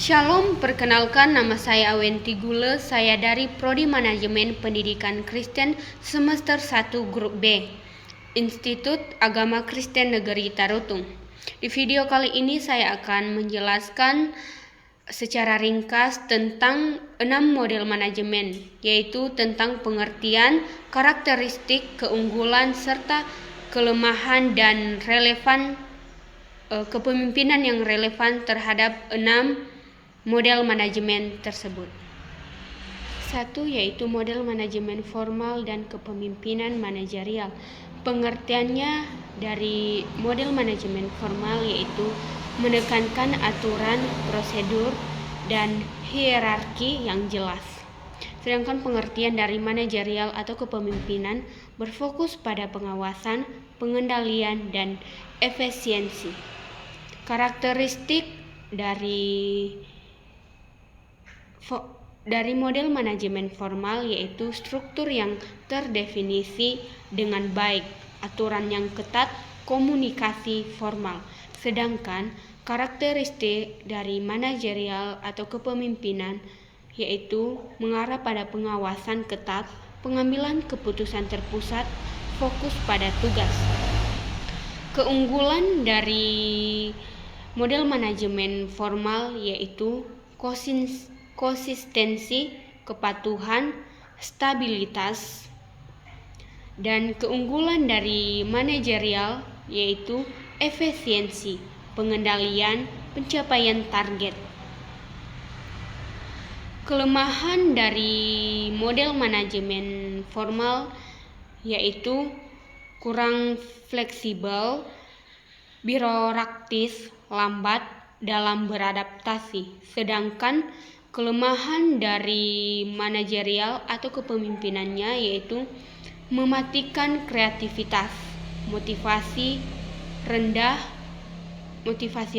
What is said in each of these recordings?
Shalom, perkenalkan nama saya Awenti Gule, saya dari Prodi Manajemen Pendidikan Kristen semester 1 Grup B, Institut Agama Kristen Negeri Tarutung. Di video kali ini saya akan menjelaskan secara ringkas tentang 6 model manajemen, yaitu tentang pengertian, karakteristik, keunggulan, serta kelemahan dan relevan kepemimpinan yang relevan terhadap 6 model manajemen tersebut. 1. Yaitu model manajemen formal dan kepemimpinan manajerial. Pengertiannya dari model manajemen formal yaitu menekankan aturan, prosedur, dan hierarki yang jelas. Sedangkan pengertian dari manajerial atau kepemimpinan berfokus pada pengawasan, pengendalian, dan efisiensi. Karakteristik dari model manajemen formal yaitu struktur yang terdefinisi dengan baik, aturan yang ketat, komunikasi formal. Sedangkan karakteristik dari manajerial atau kepemimpinan yaitu mengarah pada pengawasan ketat, pengambilan keputusan terpusat, fokus pada tugas. Keunggulan dari model manajemen formal yaitu konsistensi, kepatuhan, stabilitas, dan keunggulan dari manajerial yaitu efisiensi, pengendalian, pencapaian target. Kelemahan dari model manajemen formal yaitu kurang fleksibel, birokratis, lambat dalam beradaptasi. Sedangkan kelemahan dari manajerial atau kepemimpinannya yaitu mematikan kreativitas, motivasi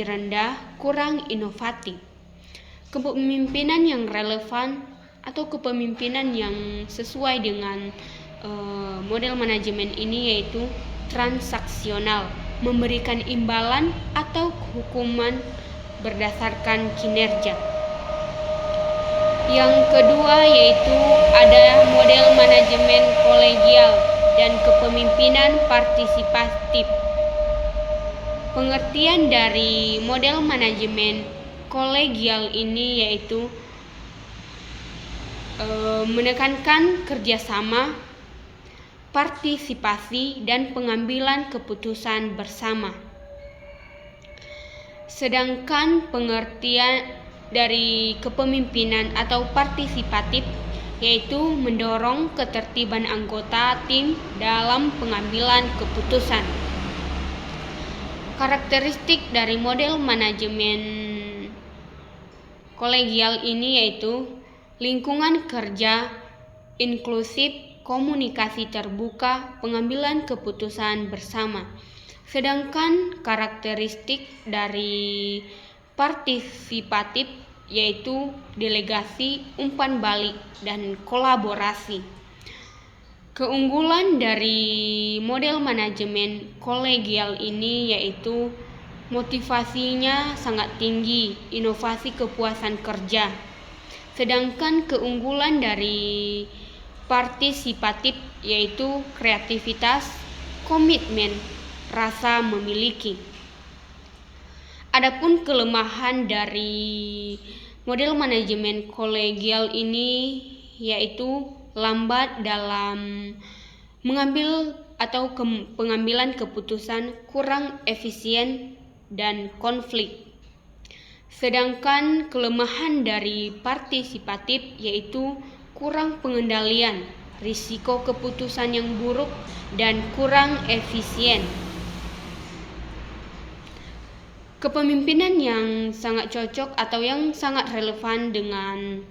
rendah, kurang inovatif. Kepemimpinan yang relevan atau kepemimpinan yang sesuai dengan model manajemen ini yaitu transaksional, memberikan imbalan atau hukuman berdasarkan kinerja. Yang kedua yaitu ada model manajemen kolegial dan kepemimpinan partisipatif. Pengertian dari model manajemen kolegial ini yaitu menekankan kerjasama, partisipasi, dan pengambilan keputusan bersama. Sedangkan pengertian dari kepemimpinan atau partisipatif yaitu mendorong ketertiban anggota tim dalam pengambilan keputusan. Karakteristik dari model manajemen kolegial ini yaitu lingkungan kerja inklusif, komunikasi terbuka, pengambilan keputusan bersama. Sedangkan karakteristik dari partisipatif yaitu delegasi, umpan balik, dan kolaborasi. Keunggulan dari model manajemen kolegial ini yaitu motivasinya sangat tinggi, inovasi kepuasan kerja. Sedangkan keunggulan dari partisipatif yaitu kreativitas, komitmen, rasa memiliki. Adapun kelemahan dari model manajemen kolegial ini yaitu lambat dalam mengambil atau pengambilan keputusan, kurang efisien, dan konflik. Sedangkan kelemahan dari partisipatif yaitu kurang pengendalian, risiko keputusan yang buruk, dan kurang efisien. Kepemimpinan yang sangat cocok atau yang sangat relevan dengan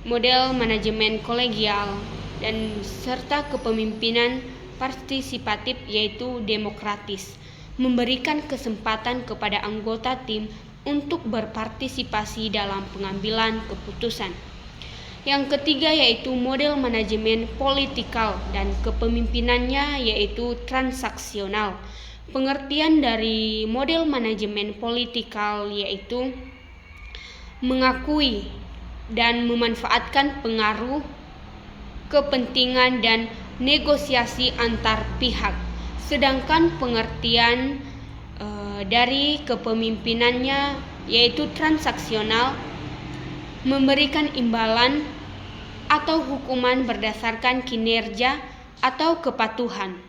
model manajemen kolegial dan serta kepemimpinan partisipatif yaitu demokratis, memberikan kesempatan kepada anggota tim untuk berpartisipasi dalam pengambilan keputusan. Yang ketiga yaitu model manajemen politikal dan kepemimpinannya yaitu transaksional. Pengertian dari model manajemen politikal yaitu mengakui dan memanfaatkan pengaruh, kepentingan dan negosiasi antar pihak. Sedangkan pengertian dari kepemimpinannya yaitu transaksional, memberikan imbalan atau hukuman berdasarkan kinerja atau kepatuhan.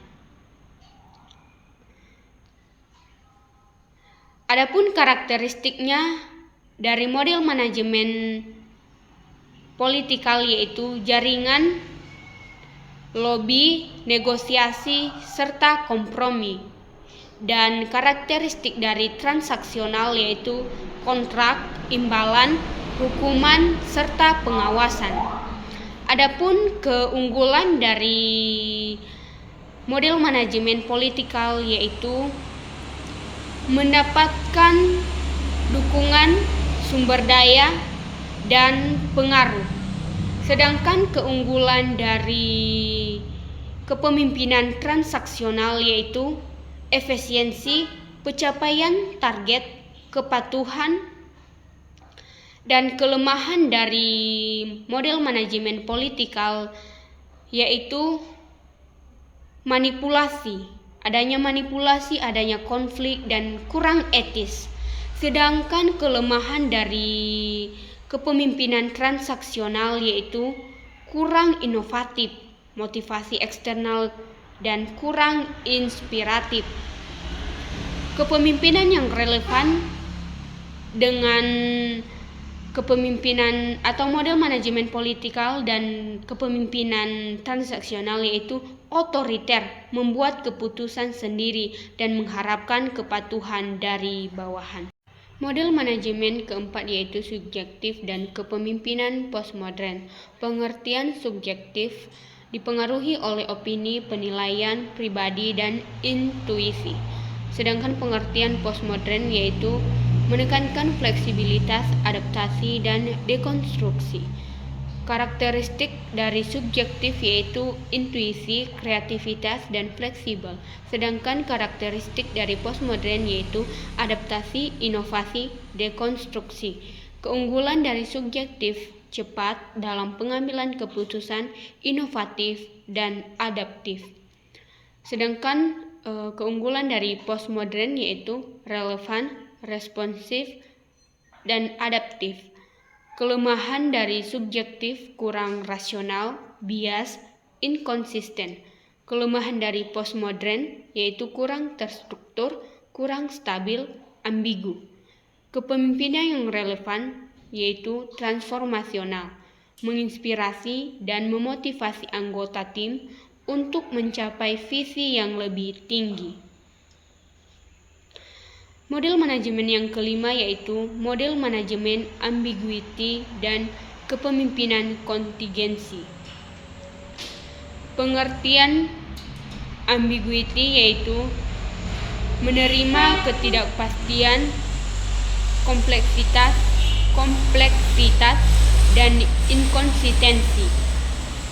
Adapun karakteristiknya dari model manajemen politikal yaitu jaringan, lobby, negosiasi, serta kompromi. Dan karakteristik dari transaksional yaitu kontrak, imbalan, hukuman, serta pengawasan. Adapun keunggulan dari model manajemen politikal yaitu mendapatkan dukungan, sumber daya, dan pengaruh. Sedangkan keunggulan dari kepemimpinan transaksional yaitu efisiensi, pencapaian target, kepatuhan, dan kelemahan dari model manajemen politikal yaitu manipulasi, adanya konflik dan kurang etis. Sedangkan kelemahan dari kepemimpinan transaksional yaitu kurang inovatif, motivasi eksternal, dan kurang inspiratif. Kepemimpinan yang relevan dengan kepemimpinan atau model manajemen politikal dan kepemimpinan transaksional yaitu otoriter, membuat keputusan sendiri dan mengharapkan kepatuhan dari bawahan. Model manajemen keempat yaitu subjektif dan kepemimpinan postmodern. Pengertian subjektif dipengaruhi oleh opini, penilaian pribadi, dan intuisi. Sedangkan pengertian postmodern yaitu menekankan fleksibilitas, adaptasi, dan dekonstruksi. Karakteristik dari subjektif yaitu intuisi, kreativitas, dan fleksibel. Sedangkan karakteristik dari postmodern yaitu adaptasi, inovasi, dekonstruksi. Keunggulan dari subjektif cepat dalam pengambilan keputusan, inovatif, dan adaptif. Sedangkan keunggulan dari postmodern yaitu relevan, responsif, dan adaptif. Kelemahan dari subjektif kurang rasional, bias, inkonsisten. Kelemahan dari postmodern yaitu kurang terstruktur, kurang stabil, ambigu. Kepemimpinan yang relevan yaitu transformasional, menginspirasi dan memotivasi anggota tim untuk mencapai visi yang lebih tinggi. Model manajemen yang kelima yaitu model manajemen ambiguity dan kepemimpinan kontingensi. Pengertian ambiguity yaitu menerima ketidakpastian, kompleksitas, dan inkonsistensi.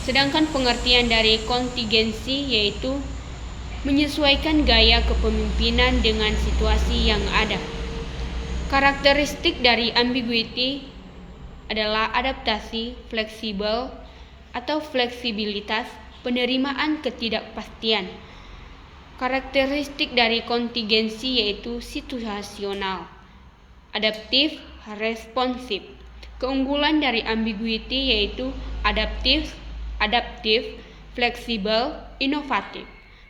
Sedangkan pengertian dari kontingensi yaitu menyesuaikan gaya kepemimpinan dengan situasi yang ada. Karakteristik dari ambiguity adalah adaptasi, fleksibel atau fleksibilitas, penerimaan ketidakpastian. Karakteristik dari kontingensi yaitu situasional, adaptif, responsif. Keunggulan dari ambiguity yaitu adaptif, fleksibel, inovatif.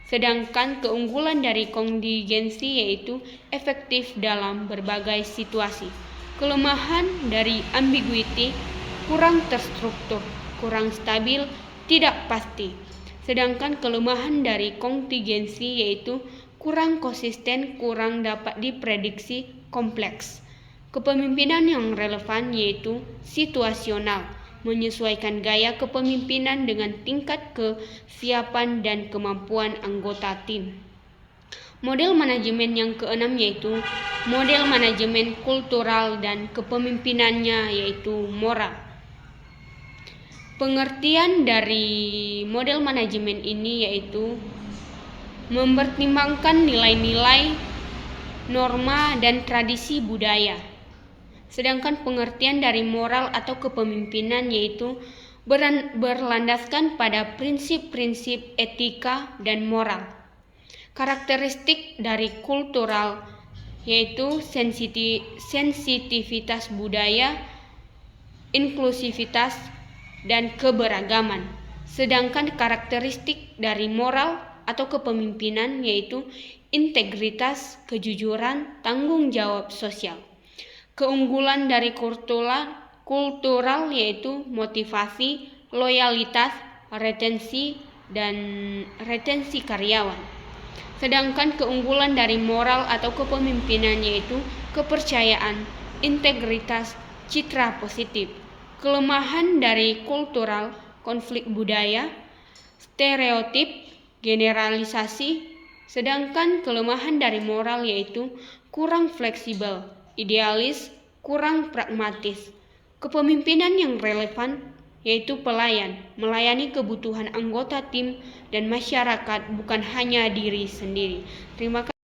Sedangkan keunggulan dari kontingensi yaitu efektif dalam berbagai situasi. Kelemahan dari ambiguity kurang terstruktur, kurang stabil, tidak pasti. Sedangkan kelemahan dari kontingensi yaitu kurang konsisten, kurang dapat diprediksi, kompleks. Kepemimpinan yang relevan yaitu situasional, menyesuaikan gaya kepemimpinan dengan tingkat kesiapan dan kemampuan anggota tim. Model manajemen yang keenam yaitu model manajemen kultural dan kepemimpinannya yaitu moral. Pengertian dari model manajemen ini yaitu mempertimbangkan nilai-nilai, norma, dan tradisi budaya. Sedangkan pengertian dari moral atau kepemimpinan yaitu berlandaskan pada prinsip-prinsip etika dan moral. Karakteristik dari kultural yaitu sensitivitas budaya, inklusivitas, dan keberagaman. Sedangkan karakteristik dari moral atau kepemimpinan yaitu integritas, kejujuran, tanggung jawab sosial. Keunggulan dari kultural yaitu motivasi, loyalitas, retensi karyawan. Sedangkan keunggulan dari moral atau kepemimpinan yaitu kepercayaan, integritas, citra positif. Kelemahan dari kultural, konflik budaya, stereotip, generalisasi. Sedangkan kelemahan dari moral yaitu kurang fleksibel, idealis, kurang pragmatis. Kepemimpinan yang relevan yaitu pelayan, melayani kebutuhan anggota tim dan masyarakat, bukan hanya diri sendiri. Terima kasih.